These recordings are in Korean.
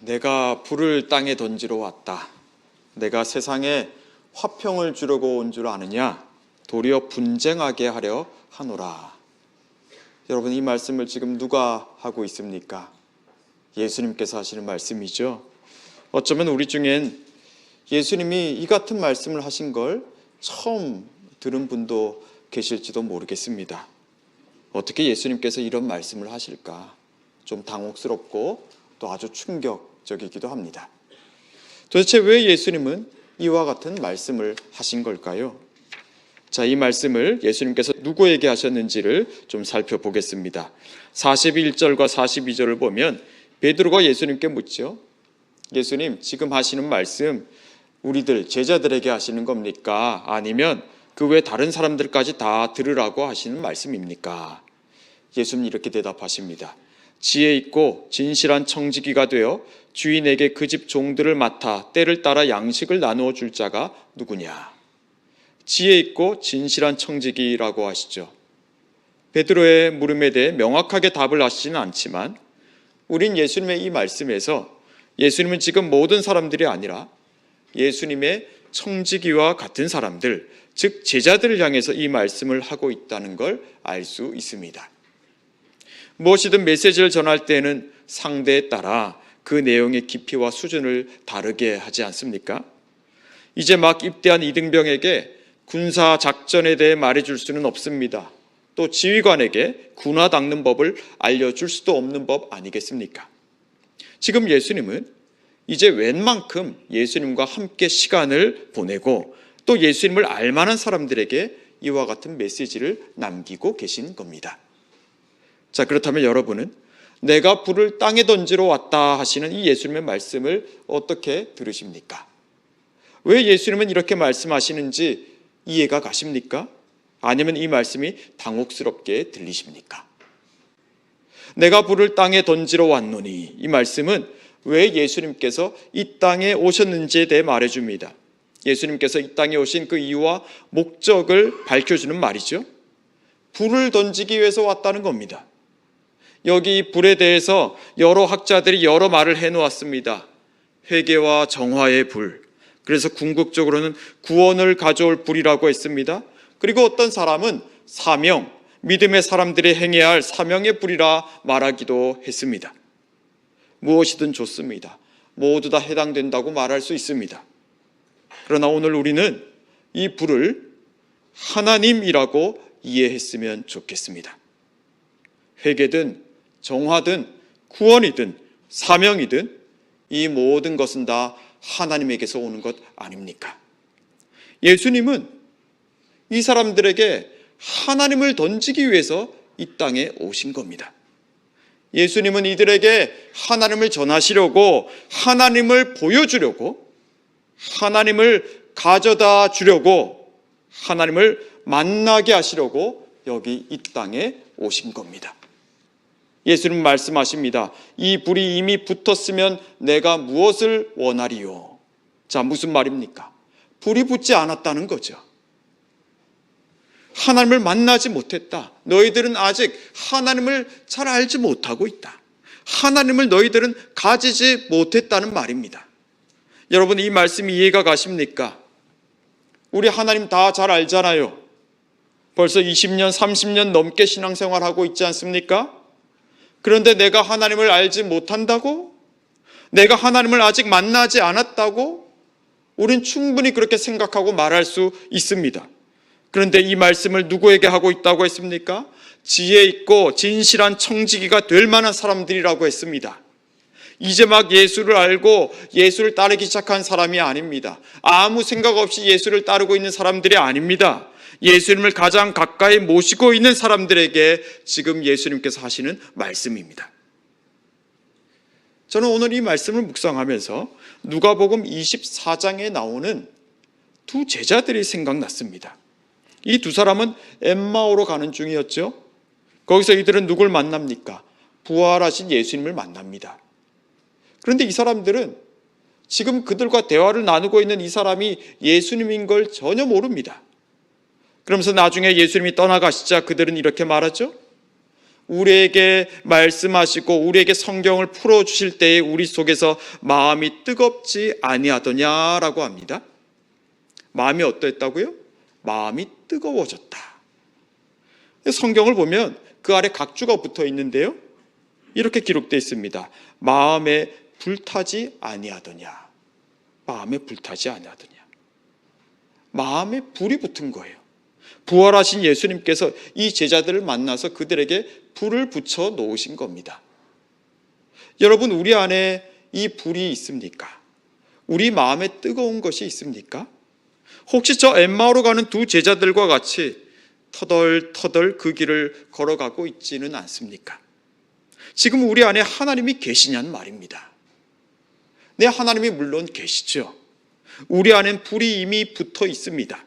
내가 불을 땅에 던지러 왔다. 내가 세상에 화평을 주려고 온 줄 아느냐? 도리어 분쟁하게 하려 하노라. 여러분, 이 말씀을 지금 누가 하고 있습니까? 예수님께서 하시는 말씀이죠. 어쩌면 우리 중엔 예수님이 이 같은 말씀을 하신 걸 처음 들은 분도 계실지도 모르겠습니다. 어떻게 예수님께서 이런 말씀을 하실까? 좀 당혹스럽고 또 아주 충격적이기도 합니다. 도대체 왜 예수님은 이와 같은 말씀을 하신 걸까요? 자, 이 말씀을 예수님께서 누구에게 하셨는지를 좀 살펴보겠습니다. 41절과 42절을 보면 베드로가 예수님께 묻죠. 예수님, 지금 하시는 말씀 우리들 제자들에게 하시는 겁니까? 아니면 그 외 다른 사람들까지 다 들으라고 하시는 말씀입니까? 예수님은 이렇게 대답하십니다. 지혜 있고 진실한 청지기가 되어 주인에게 그 집 종들을 맡아 때를 따라 양식을 나누어 줄 자가 누구냐? 지혜 있고 진실한 청지기라고 하시죠. 베드로의 물음에 대해 명확하게 답을 하시지는 않지만 우린 예수님의 이 말씀에서 예수님은 지금 모든 사람들이 아니라 예수님의 청지기와 같은 사람들, 즉 제자들을 향해서 이 말씀을 하고 있다는 걸 알 수 있습니다. 무엇이든 메시지를 전할 때는 상대에 따라 그 내용의 깊이와 수준을 다르게 하지 않습니까? 이제 막 입대한 이등병에게 군사 작전에 대해 말해줄 수는 없습니다. 또 지휘관에게 군화 닦는 법을 알려줄 수도 없는 법 아니겠습니까? 지금 예수님은 이제 웬만큼 예수님과 함께 시간을 보내고 또 예수님을 알만한 사람들에게 이와 같은 메시지를 남기고 계신 겁니다. 자, 그렇다면 여러분은 내가 불을 땅에 던지러 왔다 하시는 이 예수님의 말씀을 어떻게 들으십니까? 왜 예수님은 이렇게 말씀하시는지 이해가 가십니까? 아니면 이 말씀이 당혹스럽게 들리십니까? 내가 불을 땅에 던지러 왔노니, 이 말씀은 왜 예수님께서 이 땅에 오셨는지에 대해 말해줍니다. 예수님께서 이 땅에 오신 그 이유와 목적을 밝혀주는 말이죠. 불을 던지기 위해서 왔다는 겁니다. 여기 이 불에 대해서 여러 학자들이 여러 말을 해놓았습니다. 회개와 정화의 불, 그래서 궁극적으로는 구원을 가져올 불이라고 했습니다. 그리고 어떤 사람은 사명, 믿음의 사람들이 행해야 할 사명의 불이라 말하기도 했습니다. 무엇이든 좋습니다. 모두 다 해당된다고 말할 수 있습니다. 그러나 오늘 우리는 이 불을 하나님이라고 이해했으면 좋겠습니다. 회개든 정화든 구원이든 사명이든 이 모든 것은 다 하나님에게서 오는 것 아닙니까? 예수님은 이 사람들에게 하나님을 던지기 위해서 이 땅에 오신 겁니다. 예수님은 이들에게 하나님을 전하시려고, 하나님을 보여주려고, 하나님을 가져다 주려고, 하나님을 만나게 하시려고 여기 이 땅에 오신 겁니다. 예수님 말씀하십니다. 이 불이 이미 붙었으면 내가 무엇을 원하리요? 자, 무슨 말입니까? 불이 붙지 않았다는 거죠. 하나님을 만나지 못했다. 너희들은 아직 하나님을 잘 알지 못하고 있다. 하나님을 너희들은 가지지 못했다는 말입니다. 여러분, 이 말씀이 이해가 가십니까? 우리 하나님 다 잘 알잖아요. 벌써 20년, 30년 넘게 신앙생활하고 있지 않습니까? 그런데 내가 하나님을 알지 못한다고? 내가 하나님을 아직 만나지 않았다고? 우린 충분히 그렇게 생각하고 말할 수 있습니다. 그런데 이 말씀을 누구에게 하고 있다고 했습니까? 지혜 있고 진실한 청지기가 될 만한 사람들이라고 했습니다. 이제 막 예수를 알고 예수를 따르기 시작한 사람이 아닙니다. 아무 생각 없이 예수를 따르고 있는 사람들이 아닙니다. 예수님을 가장 가까이 모시고 있는 사람들에게 지금 예수님께서 하시는 말씀입니다. 저는 오늘 이 말씀을 묵상하면서 누가복음 24장에 나오는 두 제자들이 생각났습니다. 이 두 사람은 엠마오로 가는 중이었죠. 거기서 이들은 누굴 만납니까? 부활하신 예수님을 만납니다. 그런데 이 사람들은 지금 그들과 대화를 나누고 있는 이 사람이 예수님인 걸 전혀 모릅니다. 그러면서 나중에 예수님이 떠나가시자 그들은 이렇게 말하죠. 우리에게 말씀하시고 우리에게 성경을 풀어주실 때에 우리 속에서 마음이 뜨겁지 아니하더냐라고 합니다. 마음이 어떠했다고요? 마음이 뜨거워졌다. 성경을 보면 그 아래 각주가 붙어 있는데요, 이렇게 기록되어 있습니다. 마음에 불타지 아니하더냐. 마음에 불타지 아니하더냐. 마음에 불이 붙은 거예요. 부활하신 예수님께서 이 제자들을 만나서 그들에게 불을 붙여 놓으신 겁니다. 여러분, 우리 안에 이 불이 있습니까? 우리 마음에 뜨거운 것이 있습니까? 혹시 저 엠마오로 가는 두 제자들과 같이 터덜터덜 그 길을 걸어가고 있지는 않습니까? 지금 우리 안에 하나님이 계시냐는 말입니다. 네, 하나님이 물론 계시죠. 우리 안엔 불이 이미 붙어 있습니다.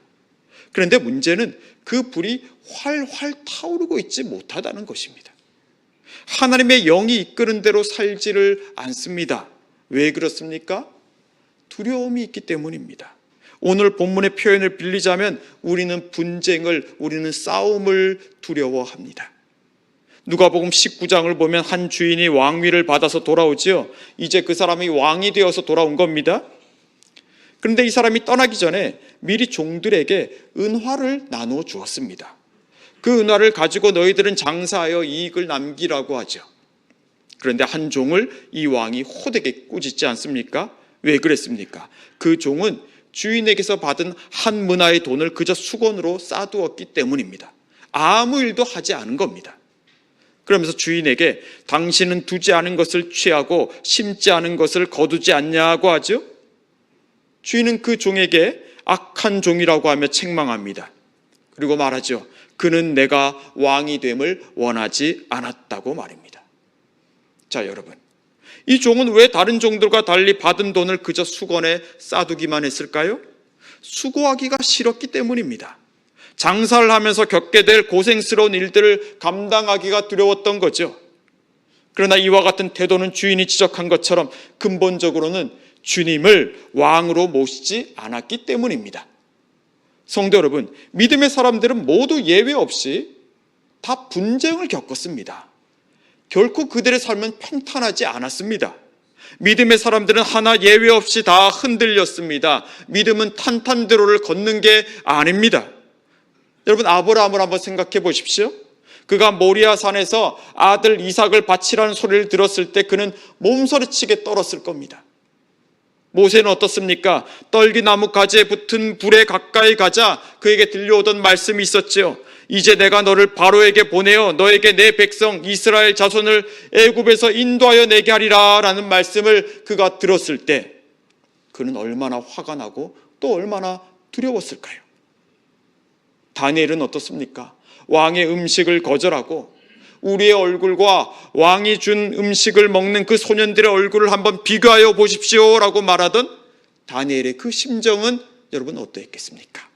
그런데 문제는 그 불이 활활 타오르고 있지 못하다는 것입니다. 하나님의 영이 이끄는 대로 살지를 않습니다. 왜 그렇습니까? 두려움이 있기 때문입니다. 오늘 본문의 표현을 빌리자면 우리는 분쟁을, 우리는 싸움을 두려워합니다. 누가복음 19장을 보면 한 주인이 왕위를 받아서 돌아오지요. 이제 그 사람이 왕이 되어서 돌아온 겁니다. 그런데 이 사람이 떠나기 전에 미리 종들에게 은화를 나누어 주었습니다. 그 은화를 가지고 너희들은 장사하여 이익을 남기라고 하죠. 그런데 한 종을 이 왕이 호되게 꾸짖지 않습니까? 왜 그랬습니까? 그 종은 주인에게서 받은 한 문화의 돈을 그저 수건으로 싸두었기 때문입니다. 아무 일도 하지 않은 겁니다. 그러면서 주인에게 당신은 두지 않은 것을 취하고 심지 않은 것을 거두지 않냐고 하죠. 주인은 그 종에게 악한 종이라고 하며 책망합니다. 그리고 말하죠. 그는 내가 왕이 됨을 원하지 않았다고 말입니다. 자, 여러분, 이 종은 왜 다른 종들과 달리 받은 돈을 그저 수건에 싸두기만 했을까요? 수고하기가 싫었기 때문입니다. 장사를 하면서 겪게 될 고생스러운 일들을 감당하기가 두려웠던 거죠. 그러나 이와 같은 태도는 주인이 지적한 것처럼 근본적으로는 주님을 왕으로 모시지 않았기 때문입니다. 성도 여러분, 믿음의 사람들은 모두 예외 없이 다 분쟁을 겪었습니다. 결코 그들의 삶은 평탄하지 않았습니다. 믿음의 사람들은 하나 예외 없이 다 흔들렸습니다. 믿음은 탄탄대로를 걷는 게 아닙니다. 여러분, 아브라함을 한번 생각해 보십시오. 그가 모리아 산에서 아들 이삭을 바치라는 소리를 들었을 때 그는 몸서리치게 떨었을 겁니다. 모세는 어떻습니까? 떨기나무 가지에 붙은 불에 가까이 가자 그에게 들려오던 말씀이 있었지요. 이제 내가 너를 바로에게 보내어 너에게 내 백성 이스라엘 자손을 애굽에서 인도하여 내게 하리라 라는 말씀을 그가 들었을 때 그는 얼마나 화가 나고 또 얼마나 두려웠을까요? 다니엘은 어떻습니까? 왕의 음식을 거절하고 우리의 얼굴과 왕이 준 음식을 먹는 그 소년들의 얼굴을 한번 비교하여 보십시오 라고 말하던 다니엘의 그 심정은 여러분 어떠했겠습니까?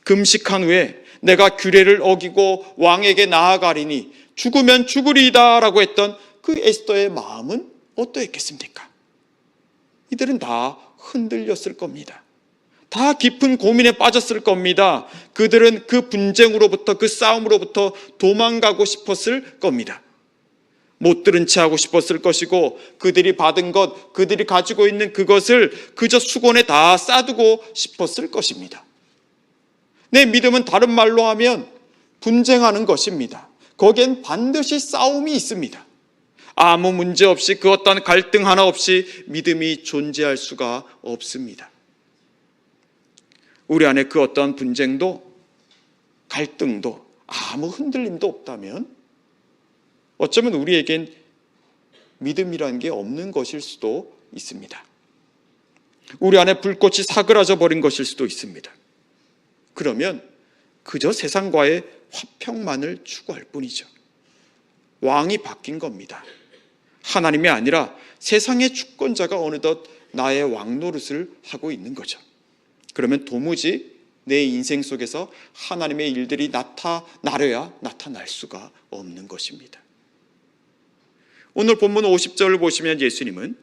금식한 후에 내가 규례를 어기고 왕에게 나아가리니 죽으면 죽으리이다 라고 했던 그 에스더의 마음은 어떠했겠습니까? 이들은 다 흔들렸을 겁니다. 다 깊은 고민에 빠졌을 겁니다. 그들은 그 분쟁으로부터, 그 싸움으로부터 도망가고 싶었을 겁니다. 못 들은 채 하고 싶었을 것이고 그들이 받은 것, 그들이 가지고 있는 그것을 그저 수건에 다 싸두고 싶었을 것입니다. 내 믿음은 다른 말로 하면 분쟁하는 것입니다. 거기엔 반드시 싸움이 있습니다. 아무 문제 없이 그 어떤 갈등 하나 없이 믿음이 존재할 수가 없습니다. 우리 안에 그 어떤 분쟁도 갈등도 아무 흔들림도 없다면 어쩌면 우리에겐 믿음이라는 게 없는 것일 수도 있습니다. 우리 안에 불꽃이 사그라져 버린 것일 수도 있습니다. 그러면 그저 세상과의 화평만을 추구할 뿐이죠. 왕이 바뀐 겁니다. 하나님이 아니라 세상의 주권자가 어느덧 나의 왕 노릇을 하고 있는 거죠. 그러면 도무지 내 인생 속에서 하나님의 일들이 나타나려야 나타날 수가 없는 것입니다. 오늘 본문 50절을 보시면 예수님은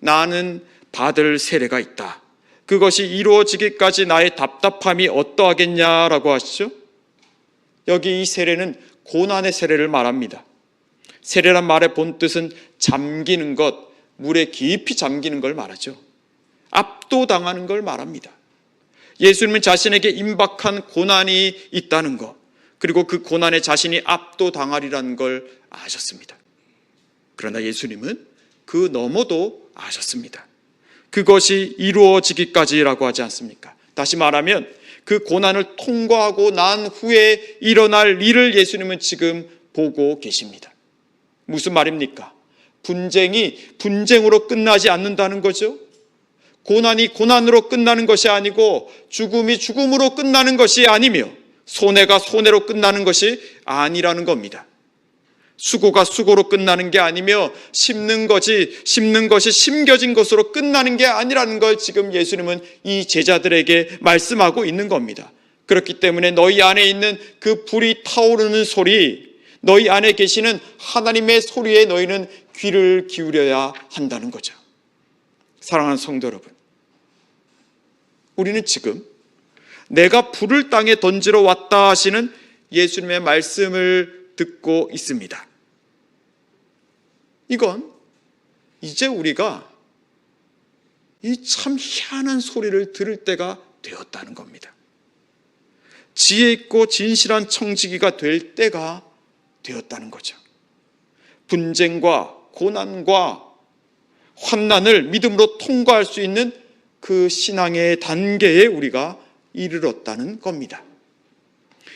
나는 받을 세례가 있다. 그것이 이루어지기까지 나의 답답함이 어떠하겠냐라고 하시죠. 여기 이 세례는 고난의 세례를 말합니다. 세례란 말의 본뜻은 잠기는 것, 물에 깊이 잠기는 걸 말하죠. 압도당하는 걸 말합니다. 예수님은 자신에게 임박한 고난이 있다는 것, 그리고 그 고난에 자신이 압도당하리라는 걸 아셨습니다. 그러나 예수님은 그 너머도 아셨습니다. 그것이 이루어지기까지라고 하지 않습니까? 다시 말하면 그 고난을 통과하고 난 후에 일어날 일을 예수님은 지금 보고 계십니다. 무슨 말입니까? 분쟁이 분쟁으로 끝나지 않는다는 거죠. 고난이 고난으로 끝나는 것이 아니고 죽음이 죽음으로 끝나는 것이 아니며 손해가 손해로 끝나는 것이 아니라는 겁니다. 수고가 수고로 끝나는 게 아니며 심는 것이 심겨진 것으로 끝나는 게 아니라는 걸 지금 예수님은 이 제자들에게 말씀하고 있는 겁니다. 그렇기 때문에 너희 안에 있는 그 불이 타오르는 소리, 너희 안에 계시는 하나님의 소리에 너희는 귀를 기울여야 한다는 거죠. 사랑하는 성도 여러분, 우리는 지금 내가 불을 땅에 던지러 왔다 하시는 예수님의 말씀을 듣고 있습니다. 이건 이제 우리가 이 참 희한한 소리를 들을 때가 되었다는 겁니다. 지혜 있고 진실한 청지기가 될 때가 되었다는 거죠. 분쟁과 고난과 환난을 믿음으로 통과할 수 있는 그 신앙의 단계에 우리가 이르렀다는 겁니다.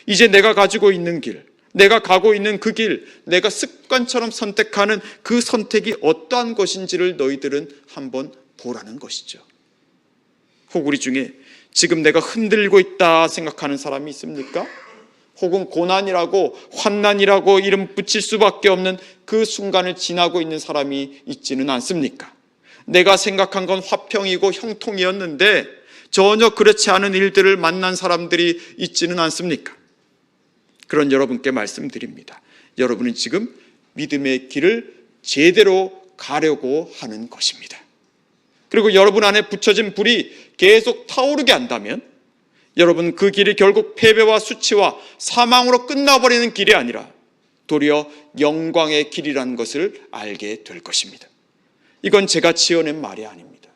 이제 내가 가지고 있는 길, 내가 가고 있는 그 길, 내가 습관처럼 선택하는 그 선택이 어떠한 것인지를 너희들은 한번 보라는 것이죠. 혹 우리 중에 지금 내가 흔들리고 있다 생각하는 사람이 있습니까? 혹은 고난이라고 환난이라고 이름 붙일 수밖에 없는 그 순간을 지나고 있는 사람이 있지는 않습니까? 내가 생각한 건 화평이고 형통이었는데 전혀 그렇지 않은 일들을 만난 사람들이 있지는 않습니까? 그런 여러분께 말씀드립니다. 여러분은 지금 믿음의 길을 제대로 가려고 하는 것입니다. 그리고 여러분 안에 붙여진 불이 계속 타오르게 한다면 여러분 그 길이 결국 패배와 수치와 사망으로 끝나버리는 길이 아니라 도리어 영광의 길이라는 것을 알게 될 것입니다. 이건 제가 지어낸 말이 아닙니다.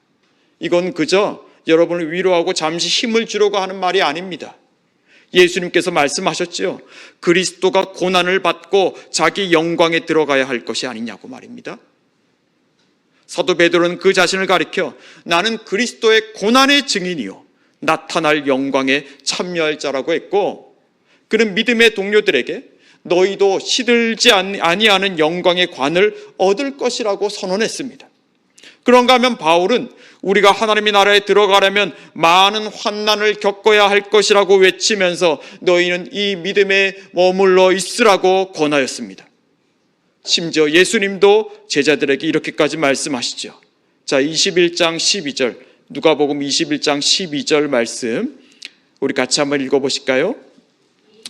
이건 그저 여러분을 위로하고 잠시 힘을 주려고 하는 말이 아닙니다. 예수님께서 말씀하셨죠. 그리스도가 고난을 받고 자기 영광에 들어가야 할 것이 아니냐고 말입니다. 사도 베드로는 그 자신을 가리켜 나는 그리스도의 고난의 증인이요 나타날 영광에 참여할 자라고 했고, 그는 믿음의 동료들에게 너희도 시들지 아니하는 영광의 관을 얻을 것이라고 선언했습니다. 그런가 하면 바울은 우리가 하나님의 나라에 들어가려면 많은 환난을 겪어야 할 것이라고 외치면서 너희는 이 믿음에 머물러 있으라고 권하였습니다. 심지어 예수님도 제자들에게 이렇게까지 말씀하시죠. 자, 21장 12절, 누가복음 21장 12절 말씀 우리 같이 한번 읽어보실까요?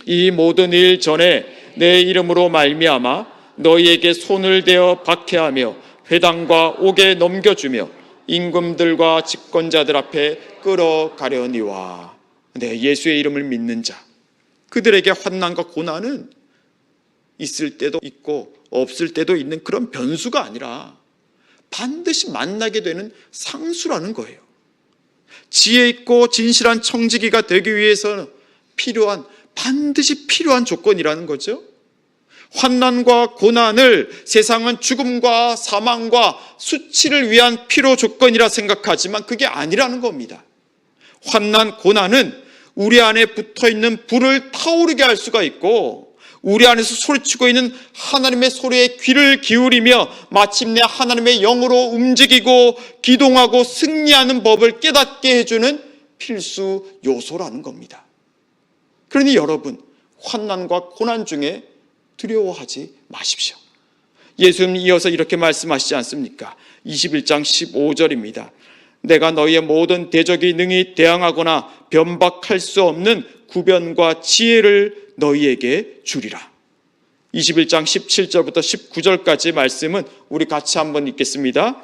이 모든 일 전에 내 이름으로 말미암아 너희에게 손을 대어 박해하며 회당과 옥에 넘겨주며 임금들과 집권자들 앞에 끌어가려니와. 네, 예수의 이름을 믿는 자, 그들에게 환난과 고난은 있을 때도 있고 없을 때도 있는 그런 변수가 아니라 반드시 만나게 되는 상수라는 거예요. 지혜 있고 진실한 청지기가 되기 위해서 반드시 필요한 조건이라는 거죠. 환난과 고난을 세상은 죽음과 사망과 수치를 위한 필요 조건이라 생각하지만 그게 아니라는 겁니다. 환난, 고난은 우리 안에 붙어있는 불을 타오르게 할 수가 있고 우리 안에서 소리치고 있는 하나님의 소리에 귀를 기울이며 마침내 하나님의 영으로 움직이고 기동하고 승리하는 법을 깨닫게 해주는 필수 요소라는 겁니다. 그러니 여러분, 환난과 고난 중에 두려워하지 마십시오. 예수님이 이어서 이렇게 말씀하시지 않습니까? 21장 15절입니다. 내가 너희의 모든 대적이 능히 대항하거나 변박할 수 없는 구변과 지혜를 너희에게 주리라. 21장 17절부터 19절까지 말씀은 우리 같이 한번 읽겠습니다.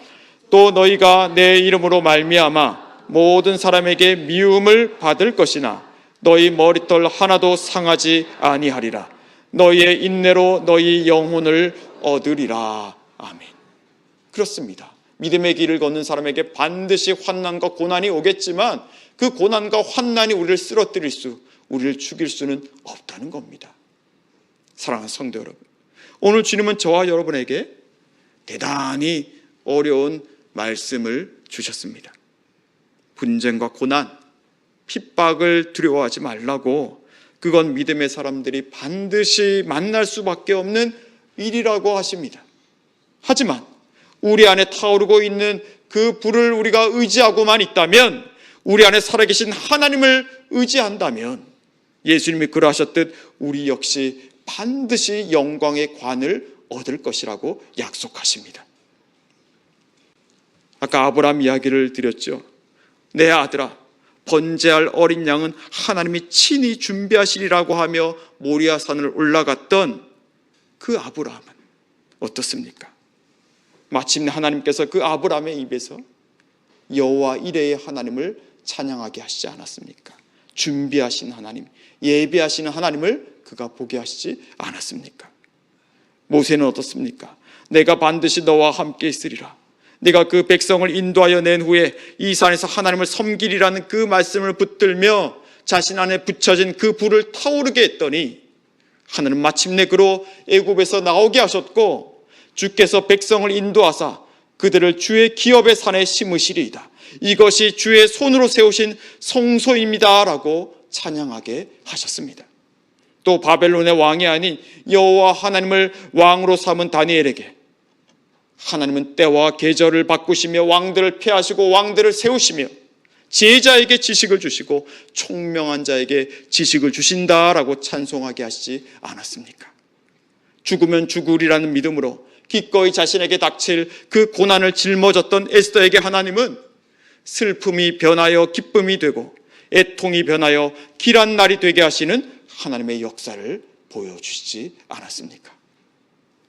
또 너희가 내 이름으로 말미암아 모든 사람에게 미움을 받을 것이나 너희 머리털 하나도 상하지 아니하리라. 너희의 인내로 너희 영혼을 얻으리라. 아멘. 그렇습니다. 믿음의 길을 걷는 사람에게 반드시 환난과 고난이 오겠지만 그 고난과 환난이 우리를 쓰러뜨릴 우리를 죽일 수는 없다는 겁니다. 사랑하는 성도 여러분, 오늘 주님은 저와 여러분에게 대단히 어려운 말씀을 주셨습니다. 분쟁과 고난, 핍박을 두려워하지 말라고, 그건 믿음의 사람들이 반드시 만날 수밖에 없는 일이라고 하십니다. 하지만 우리 안에 타오르고 있는 그 불을 우리가 의지하고만 있다면, 우리 안에 살아계신 하나님을 의지한다면 예수님이 그러하셨듯 우리 역시 반드시 영광의 관을 얻을 것이라고 약속하십니다. 아까 아브라함 이야기를 드렸죠. 내 아들아, 번제할 어린 양은 하나님이 친히 준비하시리라고 하며 모리아산을 올라갔던 그 아브라함은 어떻습니까? 마침내 하나님께서 그 아브라함의 입에서 여호와 이레의 하나님을 찬양하게 하시지 않았습니까? 준비하신 하나님, 예비하시는 하나님을 그가 보게 하시지 않았습니까? 모세는 어떻습니까? 내가 반드시 너와 함께 있으리라. 네가 그 백성을 인도하여 낸 후에 이 산에서 하나님을 섬기리라는 그 말씀을 붙들며 자신 안에 붙여진 그 불을 타오르게 했더니 하나님 마침내 그로 애굽에서 나오게 하셨고, 주께서 백성을 인도하사 그들을 주의 기업의 산에 심으시리이다. 이것이 주의 손으로 세우신 성소입니다 라고 찬양하게 하셨습니다. 또 바벨론의 왕이 아닌 여호와 하나님을 왕으로 삼은 다니엘에게 하나님은 때와 계절을 바꾸시며 왕들을 폐하시고 왕들을 세우시며 지혜자에게 지식을 주시고 총명한 자에게 지식을 주신다라고 찬송하게 하시지 않았습니까? 죽으면 죽으리라는 믿음으로 기꺼이 자신에게 닥칠 그 고난을 짊어졌던 에스더에게 하나님은 슬픔이 변하여 기쁨이 되고 애통이 변하여 길한 날이 되게 하시는 하나님의 역사를 보여주시지 않았습니까?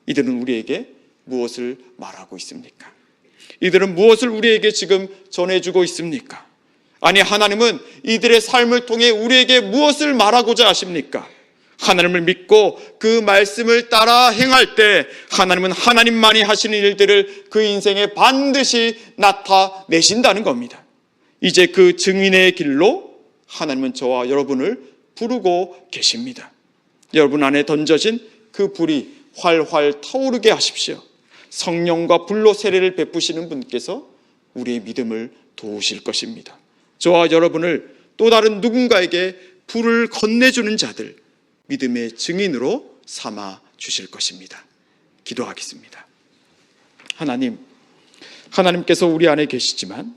이들은 우리에게 무엇을 말하고 있습니까? 이들은 무엇을 우리에게 지금 전해주고 있습니까? 아니, 하나님은 이들의 삶을 통해 우리에게 무엇을 말하고자 하십니까? 하나님을 믿고 그 말씀을 따라 행할 때 하나님은 하나님만이 하시는 일들을 그 인생에 반드시 나타내신다는 겁니다. 이제 그 증인의 길로 하나님은 저와 여러분을 부르고 계십니다. 여러분 안에 던져진 그 불이 활활 타오르게 하십시오. 성령과 불로 세례를 베푸시는 분께서 우리의 믿음을 도우실 것입니다. 저와 여러분을 또 다른 누군가에게 불을 건네주는 자들, 믿음의 증인으로 삼아 주실 것입니다. 기도하겠습니다. 하나님께서 우리 안에 계시지만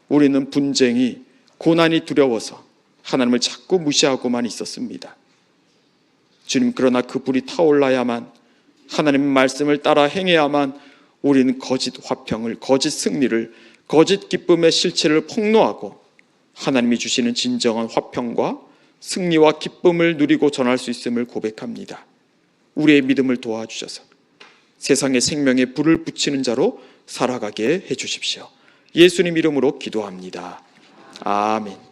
우리는 분쟁이, 고난이 두려워서 하나님을 자꾸 무시하고만 있었습니다. 주님, 그러나 그 불이 타올라야만, 하나님의 말씀을 따라 행해야만 우리는 거짓 화평을, 거짓 승리를, 거짓 기쁨의 실체를 폭로하고 하나님이 주시는 진정한 화평과 승리와 기쁨을 누리고 전할 수 있음을 고백합니다. 우리의 믿음을 도와주셔서 세상의 생명에 불을 붙이는 자로 살아가게 해주십시오. 예수님 이름으로 기도합니다. 아멘.